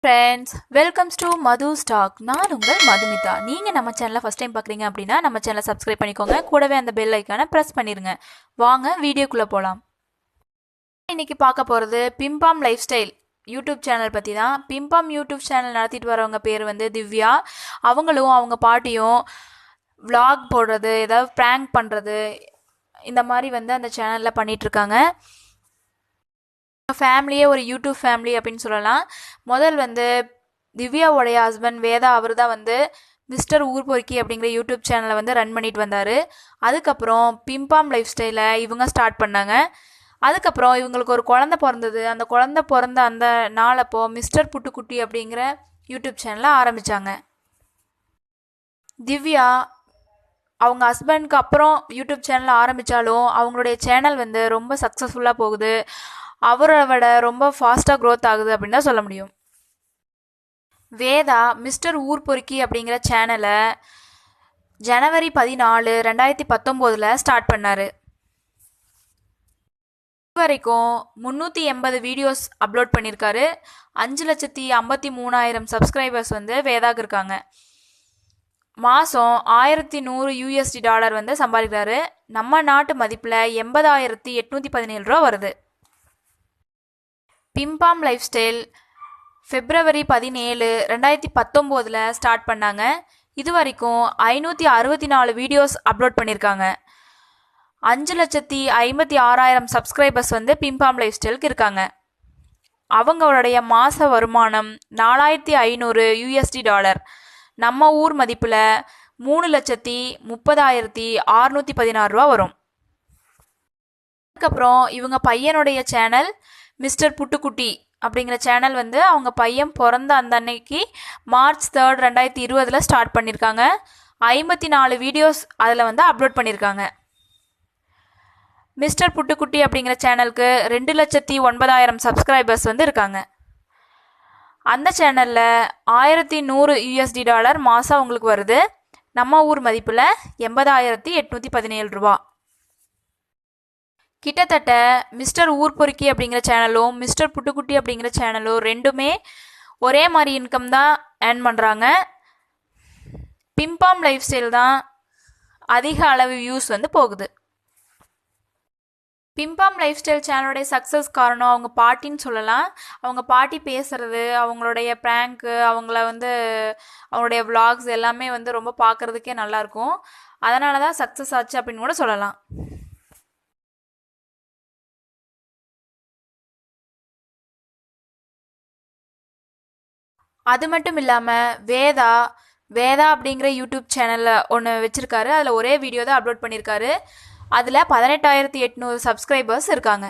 Friends welcomes to Madhu stock. நான் உங்கள் மதுமிதா. நீங்கள் நம்ம சேனலை ஃபஸ்ட் டைம் பார்க்குறீங்க அப்படின்னா நம்ம சேனலை சப்ஸ்கிரைப் பண்ணிக்கோங்க. கூடவே அந்த பெல் ஐக்கானை ப்ரெஸ் பண்ணிடுங்க. வாங்க வீடியோக்குள்ளே போகலாம். இன்னைக்கு பார்க்க போகிறது பிம்பாம் லைஃப் ஸ்டைல் யூடியூப் சேனல் பற்றி தான். பிம்பாம் யூடியூப் சேனல் நடத்திட்டு வரவங்க பேர் வந்து திவ்யா. அவங்களும் அவங்க பாட்டியும் vlog போடுறது, ஏதாவது ப்ராங்க் பண்ணுறது, இந்த மாதிரி வந்து அந்த சேனலில் பண்ணிகிட்ருக்காங்க. ஃபேமிலியே ஒரு யூடியூப் ஃபேமிலி அப்படின்னு சொல்லலாம். முதல் வந்து திவ்யாவுடைய ஹஸ்பண்ட் வேதா, அவர் தான் வந்து மிஸ்டர் ஊர் பொறுக்கி அப்படிங்கிற யூடியூப் சேனலை வந்து ரன் பண்ணிட்டு வந்தார். அதுக்கப்புறம் பிம்பாம் லைஃப் ஸ்டைலை இவங்க ஸ்டார்ட் பண்ணாங்க. அதுக்கப்புறம் இவங்களுக்கு ஒரு குழந்த பிறந்தது. அந்த குழந்த பிறந்த அந்த நாளப்போ மிஸ்டர் புட்டுக்குட்டி அப்படிங்கிற யூடியூப் சேனலை ஆரம்பித்தாங்க. திவ்யா அவங்க ஹஸ்பண்ட்க்கு அப்புறம் யூடியூப் சேனல் ஆரம்பித்தாலும் அவங்களுடைய சேனல் வந்து ரொம்ப சக்ஸஸ்ஃபுல்லாக போகுது. அவரை விட ரொம்ப ஃபாஸ்ட்டாக க்ரோத் ஆகுது அப்படின்னு தான் சொல்ல முடியும். வேதா மிஸ்டர் ஊர் பொறுக்கி அப்படிங்கிற சேனலை ஜனவரி 14, 2019 ஸ்டார்ட் பண்ணார். இது வரைக்கும் 380 வீடியோஸ் அப்லோட் பண்ணியிருக்காரு. 5,53,000 சப்ஸ்கிரைபர்ஸ் வந்து வேதாக்கு இருக்காங்க. மாதம் $1,100 வந்து சம்பாதிக்கிறாரு. நம்ம நாட்டு மதிப்பில் 80,817 ரூபா வருது. பிம்பாம் லைஃப் ஸ்டைல் February 17, 2019 ஸ்டார்ட் பண்ணாங்க. இது வரைக்கும் 564 வீடியோஸ் அப்லோட் பண்ணியிருக்காங்க. 5,56,000 சப்ஸ்கிரைபர்ஸ் வந்து பிம்பாம் லைஃப் ஸ்டைலுக்கு இருக்காங்க. அவங்களுடைய மாத வருமானம் $4,500. நம்ம ஊர் மதிப்பில் 3,30,616 ரூபா வரும். அதுக்கப்புறம் இவங்க பையனுடைய சேனல் மிஸ்டர் புட்டுக்குட்டி அப்படிங்கிற சேனல் வந்து அவங்க பையன் பிறந்த அந்த அன்னைக்கு March 3, 2020 ஸ்டார்ட் பண்ணியிருக்காங்க. 54 வீடியோஸ் அதில் வந்து அப்லோட் பண்ணியிருக்காங்க. மிஸ்டர் புட்டுக்குட்டி அப்படிங்கிற சேனலுக்கு 2,09,000 சப்ஸ்கிரைபர்ஸ் வந்து இருக்காங்க. அந்த சேனலில் $1,100 மாதம் அவங்களுக்கு வருது. நம்ம ஊர் மதிப்பில் 80,817 ரூபா. கிட்டத்தட்ட மிஸ்டர் ஊர் பொறுக்கி அப்படிங்கிற சேனலும் மிஸ்டர் புட்டுக்குட்டி அப்படிங்கிற சேனலும் ரெண்டுமே ஒரே மாதிரி இன்கம் தான் ஏர்ன் பண்ணுறாங்க. பிம்பாம் லைஃப் ஸ்டைல் தான் அதிக அளவு வியூஸ் வந்து போகுது. பிம்பாம் லைஃப் ஸ்டைல் சேனலுடைய சக்ஸஸ் காரணம் அவங்க பாட்டின்னு சொல்லலாம். அவங்க பாட்டி பேசுகிறது, அவங்களுடைய ப்ராங்க்கு, அவங்களுடைய vlogs எல்லாமே வந்து ரொம்ப பார்க்குறதுக்கே நல்லாயிருக்கும். அதனால தான் சக்ஸஸ் ஆச்சு அப்படின்னு கூட சொல்லலாம். அது மட்டும் இல்லாமல் வேதா அப்படிங்கிற யூடியூப் சேனலில் ஒன்று வச்சுருக்காரு. அதில் ஒரே வீடியோ தான் அப்லோட் பண்ணியிருக்காரு. அதில் 18,800 சப்ஸ்கிரைபர்ஸ் இருக்காங்க.